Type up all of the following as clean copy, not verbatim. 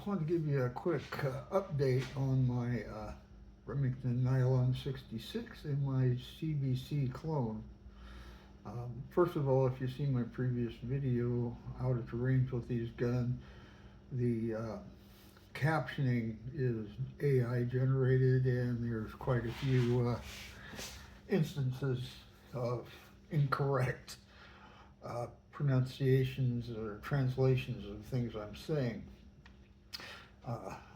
wanted to give you a quick update on my Remington Nylon 66 and my CBC clone. First of all, if you've seen my previous video, out at the range with these guns, the captioning is AI generated, and there's quite a few instances of incorrect pronunciations or translations of things I'm saying.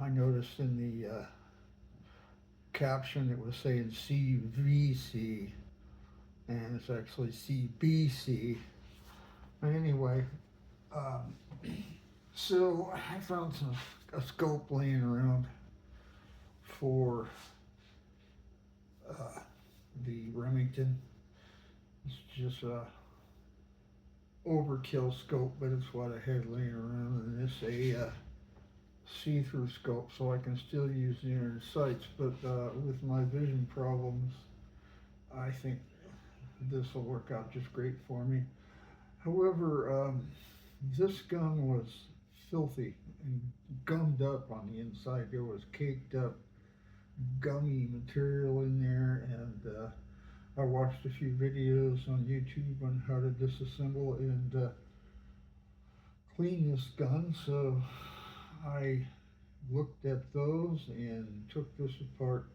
I noticed in the caption it was saying CVC, and it's actually CBC. But anyway, so I found a scope laying around for the Remington. It's just a overkill scope, but it's what I had laying around, and it's a see-through scope, so I can still use the inner sights. But with my vision problems, I think this will work out just great for me. However, this gun was filthy and gummed up on the inside. There was caked up gummy material in there, and I watched a few videos on YouTube on how to disassemble and clean this gun, so I looked at those and took this apart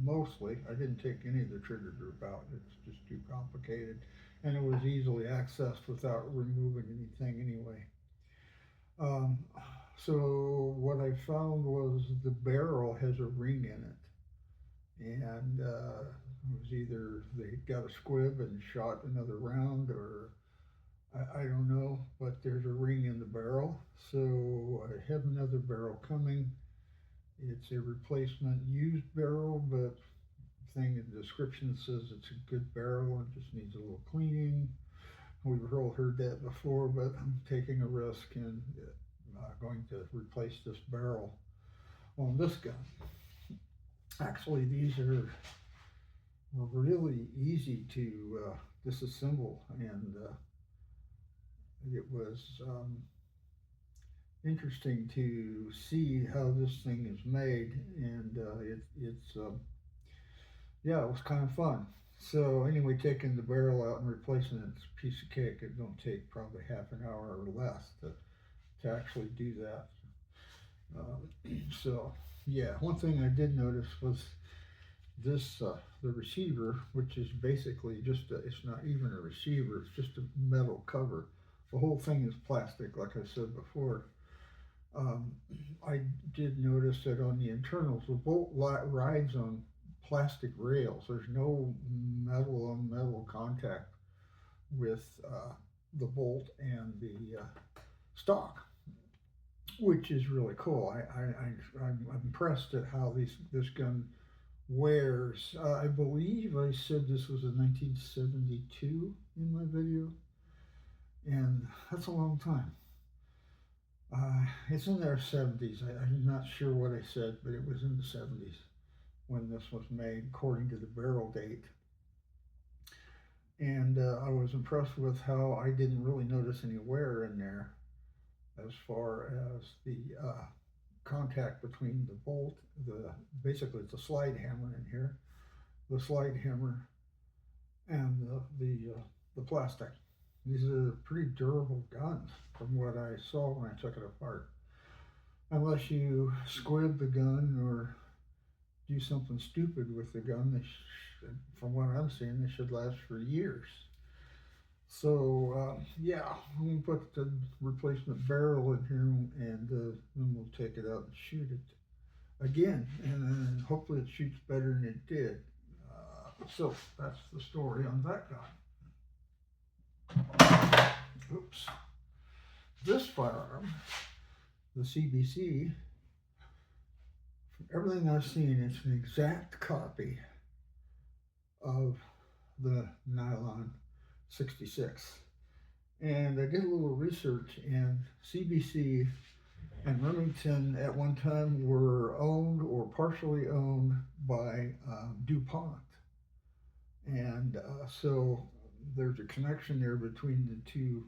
mostly. I didn't take any of the trigger group out, it's just too complicated, and it was easily accessed without removing anything anyway. So what I found was the barrel has a ring in it, and it was either they got a squib and shot another round, or I don't know, but there's a ring in the barrel. So I have another barrel coming. It's a replacement used barrel, but thing in the description says it's a good barrel and just needs a little cleaning. We've all heard that before, but I'm taking a risk and going to replace this barrel on this gun. Actually, these are really easy to disassemble, and it was interesting to see how this thing is made, and yeah, it was kind of fun. So anyway, taking the barrel out and replacing it's a piece of cake. It don't take probably half an hour or less to actually do that. So yeah, one thing I did notice was this the receiver, which is basically just it's not even a receiver, it's just a metal cover. The whole thing is plastic, like I said before. I did notice that on the internals, the bolt rides on plastic rails. There's no metal on metal contact with the bolt and the stock, which is really cool. I'm impressed at how this gun wears. I believe I said this was a 1972 in my video, and that's a long time. It's in their 70s. I'm not sure what I said, but it was in the 70s when this was made, according to the barrel date. And I was impressed with how I didn't really notice any wear in there as far as the contact between the bolt, basically it's a slide hammer in here, the slide hammer, and the plastic. These are pretty durable guns from what I saw when I took it apart. Unless you squib the gun or do something stupid with the gun, from what I'm seeing, they should last for years. So yeah, we'll put the replacement barrel in here, and then we'll take it out and shoot it again, and hopefully it shoots better than it did. So that's the story on that gun. Oops. This firearm, the CBC, from everything I've seen, it's an exact copy of the Nylon 66. And I did a little research, and CBC and Remington at one time were owned or partially owned by DuPont. And so there's a connection there between the two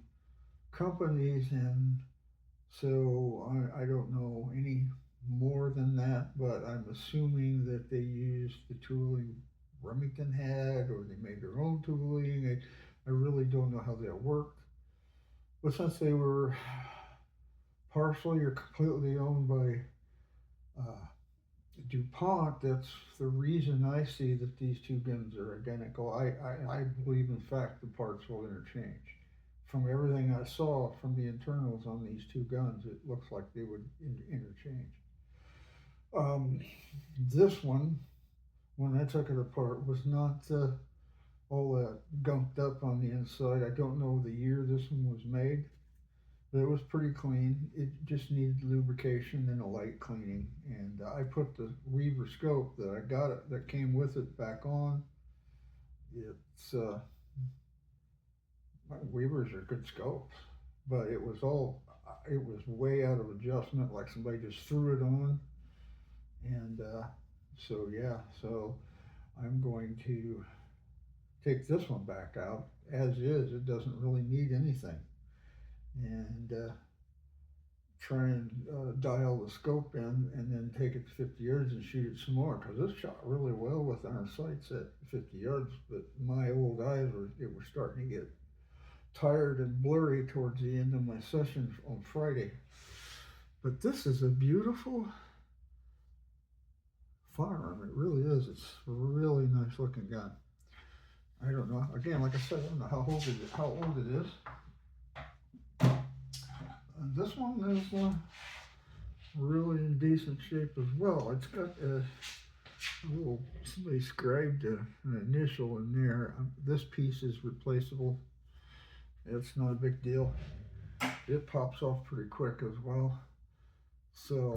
companies, and So I don't know any more than that, but I'm assuming that they used the tooling Remington had, or they made their own tooling. I really don't know how that worked. But since they were partially or completely owned by uh, DuPont, that's the reason I see that these two guns are identical. I believe, in fact, the parts will interchange. From everything I saw from the internals on these two guns, it looks like they would interchange. Um, this one, when I took it apart, was not all that gunked up on the inside. I don't know the year this one was made, but it was pretty clean. It just needed lubrication and a light cleaning. And I put the Weaver scope that I got it that came with it back on. It's Weavers are good scopes, but it was way out of adjustment, like somebody just threw it on. And so yeah, so I'm going to take this one back out as is. It doesn't really need anything, and try and dial the scope in, and then take it to 50 yards and shoot it some more, because this shot really well with our sights at 50 yards. But my old eyes were starting to get tired and blurry towards the end of my session on Friday. But this is a beautiful firearm. It really is. It's a really nice looking gun. I don't know. Again, like I said, I don't know how old it is. And this one is really in decent shape as well. It's got a little, somebody scribed an initial in there. This piece is replaceable. It's not a big deal. It pops off pretty quick as well. So